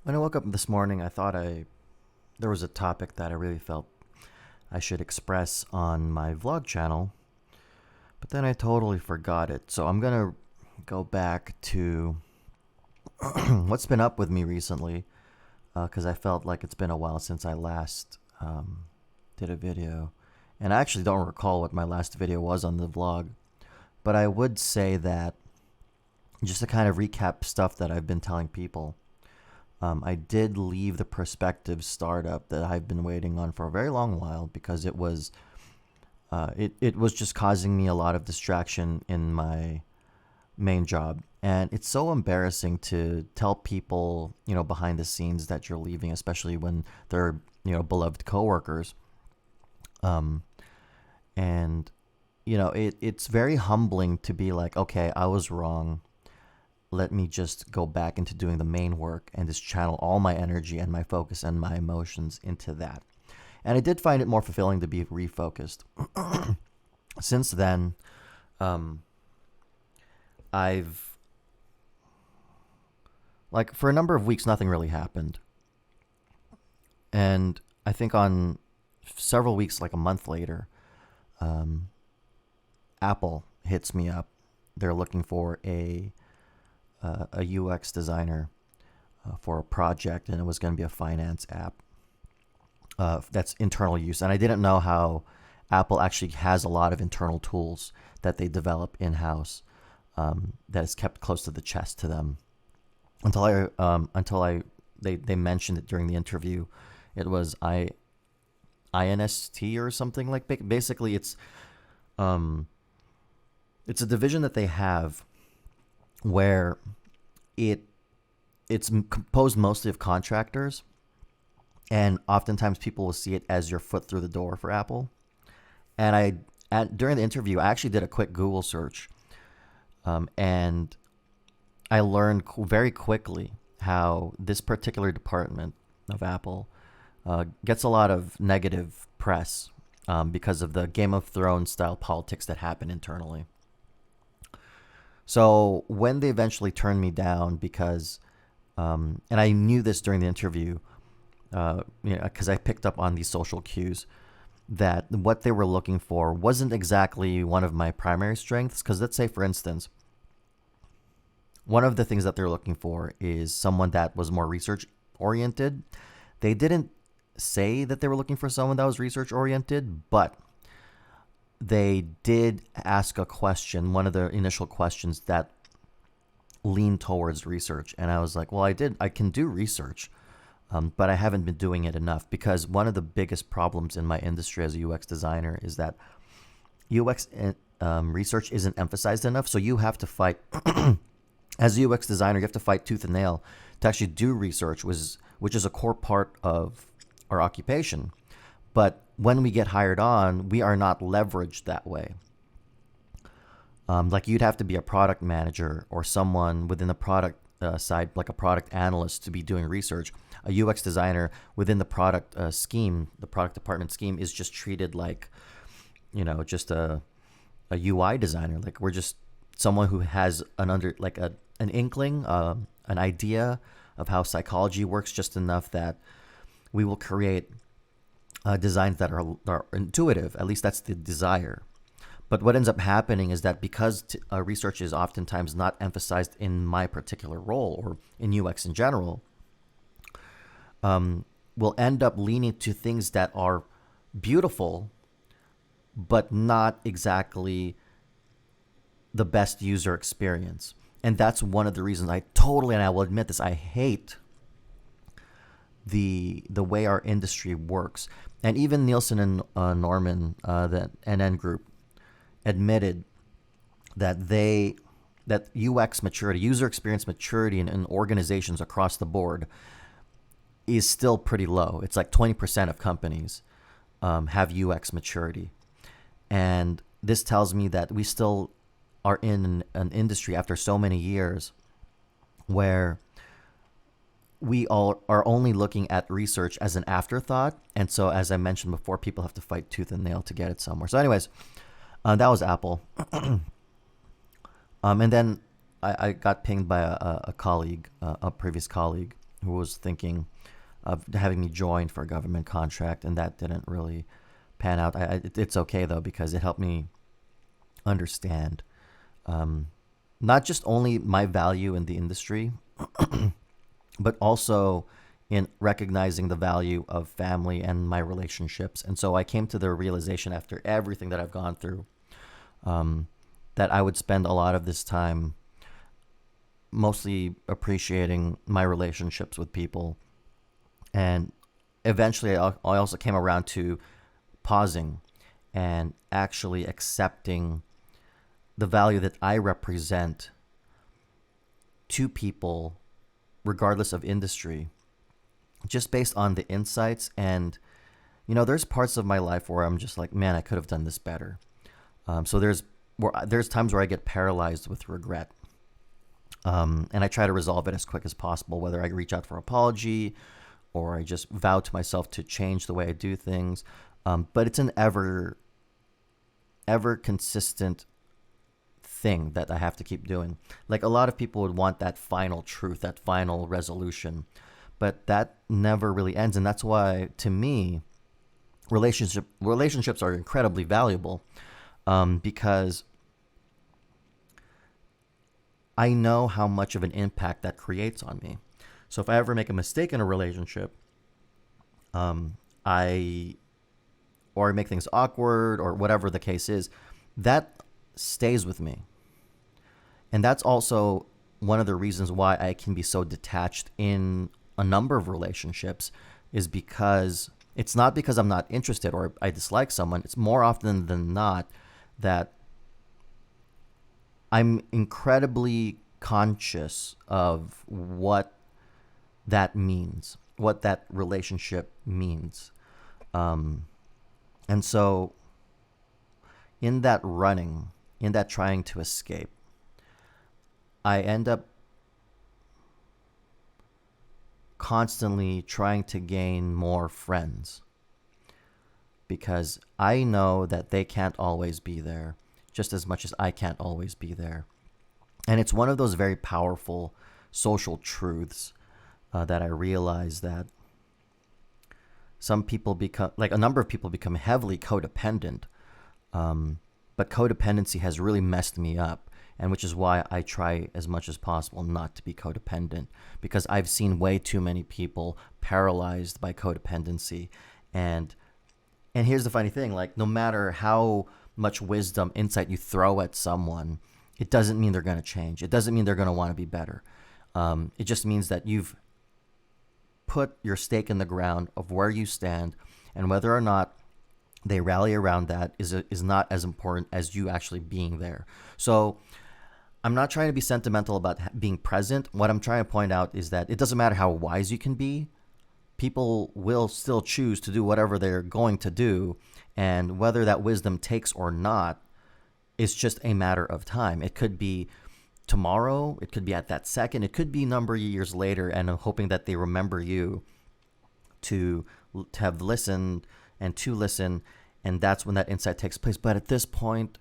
When I woke up this morning, I thought there was a topic that I really felt I should express on my vlog channel, but then I totally forgot it. So I'm gonna go back to what's been up with me recently, because I felt like it's been a while since I last did a video, and I actually don't recall what my last video was on the vlog. But I would say that just to kind of recap stuff that I've been telling people. I did leave the prospective startup that I've been waiting on for a very long while because it was just causing me a lot of distraction in my main job. And it's so embarrassing to tell people, behind the scenes that you're leaving, especially when they're, beloved coworkers. Um, and, it's very humbling to be like, okay, I was wrong. Let me just go back into doing the main work and just channel all my energy and my focus and my emotions into that. And I did find it more fulfilling to be refocused. Since then, um, I've, like, for a number of weeks, nothing really happened. And I think on several weeks, like a month later, um, Apple hits me up. They're looking for a UX designer for a project, and it was going to be a finance app that's internal use. And I didn't know how Apple actually has a lot of internal tools that they develop in house that is kept close to the chest to them. Until I they mentioned it during the interview. It was INST or something like. Basically, um, it's a division that they have where it it's composed mostly of contractors, and oftentimes people will see it as your foot through the door for Apple. And during the interview, I actually did a quick Google search, and I learned very quickly how this particular department of Apple gets a lot of negative press because of the Game of Thrones style politics that happen internally. So when they eventually turned me down because, and I knew this during the interview, because I picked up on these social cues, that what they were looking for wasn't exactly one of my primary strengths. Because let's say, for instance, one of the things that they're looking for is someone that was more research oriented. They didn't say that they were looking for someone that was research oriented, but they did ask a question, one of the initial questions that leaned towards research. And I was like, well, I can do research, but I haven't been doing it enough, because one of the biggest problems in my industry as a UX designer is that UX research isn't emphasized enough. So you have to fight, as a UX designer, you have to fight tooth and nail to actually do research, which is a core part of our occupation. But when we get hired on, we are not leveraged that way. Like, you'd have to be a product manager or someone within the product side, like a product analyst, to be doing research. A UX designer within the product scheme, the product department scheme, is just treated like, just a UI designer. Like, we're just someone who has an inkling, an idea of how psychology works, just enough that we will create designs that are intuitive. At least that's the desire. But what ends up happening is that because research is oftentimes not emphasized in my particular role or in UX in general, we'll end up leaning to things that are beautiful, but not exactly the best user experience. And that's one of the reasons and I will admit this, I hate the way our industry works. And even Nielsen and Norman, the NN Group, admitted that that UX maturity, user experience maturity in organizations across the board is still pretty low. It's like 20% of companies have UX maturity. And this tells me that we still are in an industry after so many years where we all are only looking at research as an afterthought. And so, as I mentioned before, people have to fight tooth and nail to get it somewhere. So anyways, that was Apple. And then I got pinged by a colleague, a previous colleague, who was thinking of having me join for a government contract, and that didn't really pan out. It's okay though, because it helped me understand not just only my value in the industry, but also in recognizing the value of family and my relationships. And so I came to the realization after everything that I've gone through, that I would spend a lot of this time mostly appreciating my relationships with people. And eventually I also came around to pausing and actually accepting the value that I represent to people, regardless of industry, just based on the insights. And, there's parts of my life where I'm just like, man, I could have done this better. So there's times where I get paralyzed with regret. And I try to resolve it as quick as possible, whether I reach out for apology or I just vow to myself to change the way I do things. But it's an ever consistent thing that I have to keep doing. Like, a lot of people would want that final truth, that final resolution, but that never really ends. And that's why, to me, relationships are incredibly valuable, because I know how much of an impact that creates on me. So if I ever make a mistake in a relationship, or make things awkward or whatever the case is, that stays with me. And that's also one of the reasons why I can be so detached in a number of relationships, is because it's not because I'm not interested or I dislike someone. It's more often than not that I'm incredibly conscious of what that means, what that relationship means. And so in that running, in that trying to escape, I end up constantly trying to gain more friends, because I know that they can't always be there just as much as I can't always be there. And it's one of those very powerful social truths that I realize that some people become, like a number of people become heavily codependent. But codependency has really messed me up, and which is why I try as much as possible not to be codependent, because I've seen way too many people paralyzed by codependency. And here's the funny thing, like, no matter how much wisdom, insight you throw at someone, it doesn't mean they're going to change. It doesn't mean they're going to want to be better. It just means that you've put your stake in the ground of where you stand, and whether or not they rally around that is not as important as you actually being there. So I'm not trying to be sentimental about being present. What I'm trying to point out is that it doesn't matter how wise you can be. People will still choose to do whatever they're going to do. And whether that wisdom takes or not is just a matter of time. It could be tomorrow. It could be at that second. It could be a number of years later. And I'm hoping that they remember you to have listened and to listen. And that's when that insight takes place. But at this point,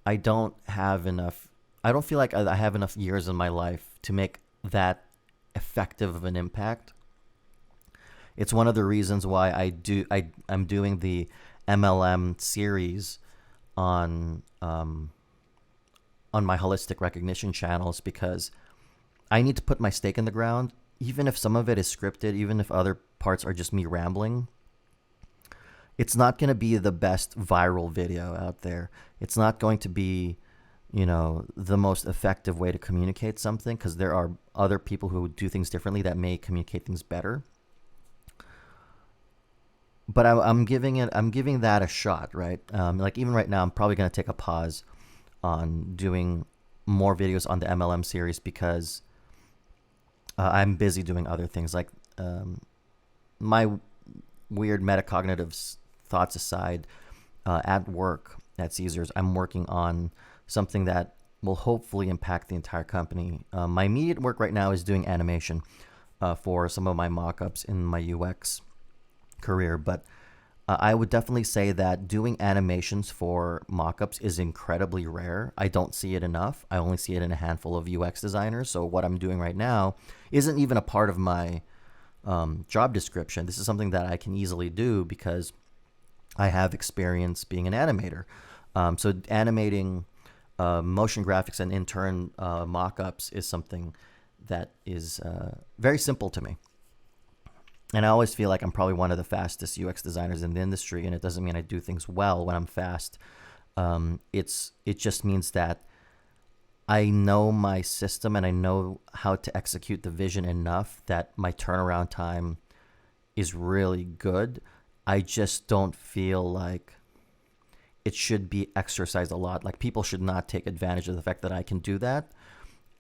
I don't feel like I have enough years in my life to make that effective of an impact. It's one of the reasons why I'm doing the MLM series on my holistic recognition channels, because I need to put my stake in the ground, even if some of it is scripted, even if other parts are just me rambling. It's not going to be the best viral video out there. It's not going to be, the most effective way to communicate something, because there are other people who do things differently that may communicate things better. But I'm giving that a shot, right? Like, even right now, I'm probably going to take a pause on doing more videos on the MLM series, because I'm busy doing other things. Like, my weird metacognitive thoughts aside, at work at Caesars, I'm working on something that will hopefully impact the entire company. My immediate work right now is doing animation for some of my mock-ups in my UX career, but I would definitely say that doing animations for mockups is incredibly rare. I don't see it enough. I only see it in a handful of UX designers. So what I'm doing right now isn't even a part of my job description. This is something that I can easily do because I have experience being an animator. So animating motion graphics and in turn mockups is something that is very simple to me. And I always feel like I'm probably one of the fastest UX designers in the industry, and it doesn't mean I do things well when I'm fast. It just means that I know my system and I know how to execute the vision enough that my turnaround time is really good. I just don't feel like it should be exercised a lot. Like, people should not take advantage of the fact that I can do that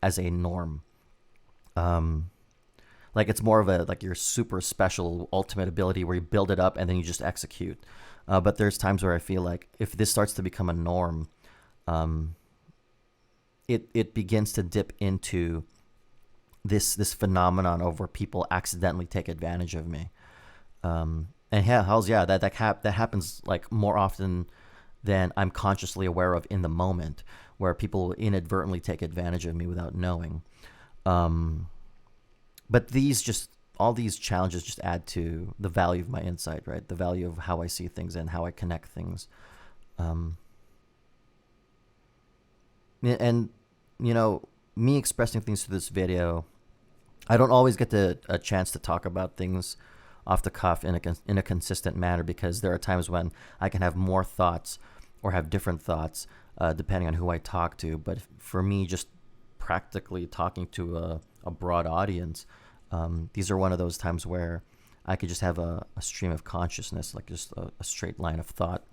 as a norm. Like, it's more of a like your super special ultimate ability where you build it up and then you just execute. But there's times where I feel like if this starts to become a norm, it begins to dip into this phenomenon of where people accidentally take advantage of me. And yeah, that happens like more often than I'm consciously aware of in the moment, where people inadvertently take advantage of me without knowing. But all these challenges just add to the value of my insight, right? The value of how I see things and how I connect things. And, me expressing things through this video, I don't always get a chance to talk about things off the cuff in a consistent manner, because there are times when I can have more thoughts or have different thoughts depending on who I talk to. But for me, just practically talking to a broad audience, these are one of those times where I could just have a stream of consciousness, like just a straight line of thought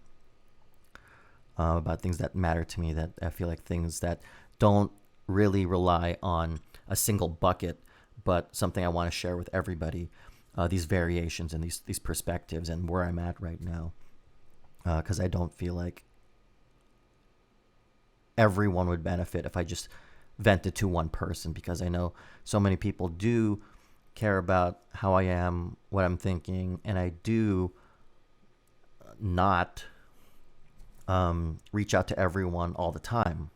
about things that matter to me, that I feel like things that don't really rely on a single bucket, but something I want to share with everybody, these variations and these perspectives and where I'm at right now, because I don't feel like everyone would benefit if I just vented to one person, because I know so many people do care about how I am, what I'm thinking, and I do not reach out to everyone all the time.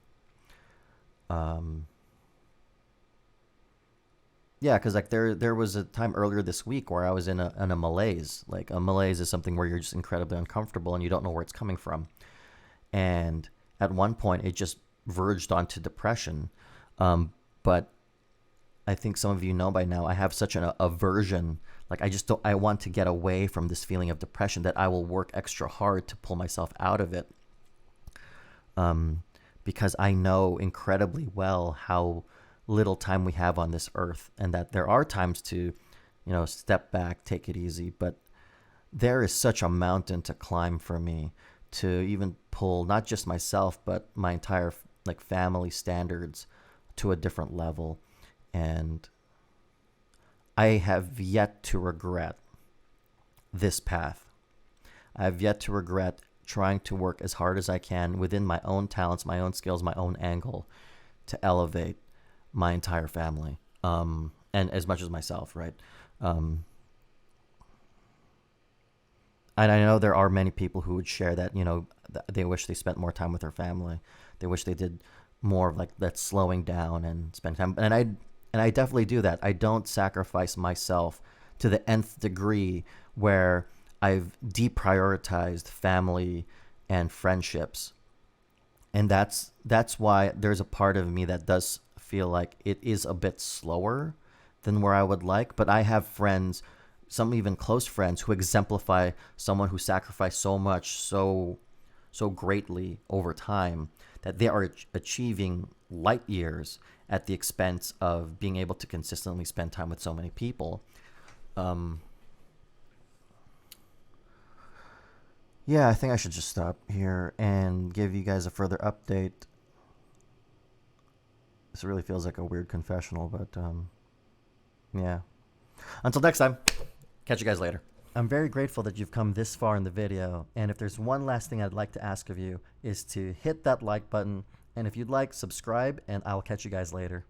Yeah, because like there was a time earlier this week where I was in a malaise. Like, a malaise is something where you're just incredibly uncomfortable and you don't know where it's coming from. And at one point, it just verged onto depression. But I think some of you know by now, I have such an aversion. Like, I want to get away from this feeling of depression that I will work extra hard to pull myself out of it. Because I know incredibly well how little time we have on this earth, and that there are times to, step back, take it easy. But there is such a mountain to climb for me to even pull not just myself, but my entire like family standards to a different level. And I have yet to regret this path. I have yet to regret trying to work as hard as I can within my own talents, my own skills, my own angle, to elevate my entire family, and as much as myself, right? And I know there are many people who would share that, they wish they spent more time with their family. They wish they did more of like that slowing down and spend time. And I definitely do that. I don't sacrifice myself to the nth degree where I've deprioritized family and friendships. And that's why there's a part of me that does feel like it is a bit slower than where I would like. But I have friends, some even close friends, who exemplify someone who sacrificed so much, so greatly over time, that they are achieving light years at the expense of being able to consistently spend time with so many people. Yeah, I think I should just stop here and give you guys a further update. This really feels like a weird confessional, but yeah. Until next time, catch you guys later. I'm very grateful that you've come this far in the video, and if there's one last thing I'd like to ask of you is to hit that like button, and if you'd like, subscribe, and I'll catch you guys later.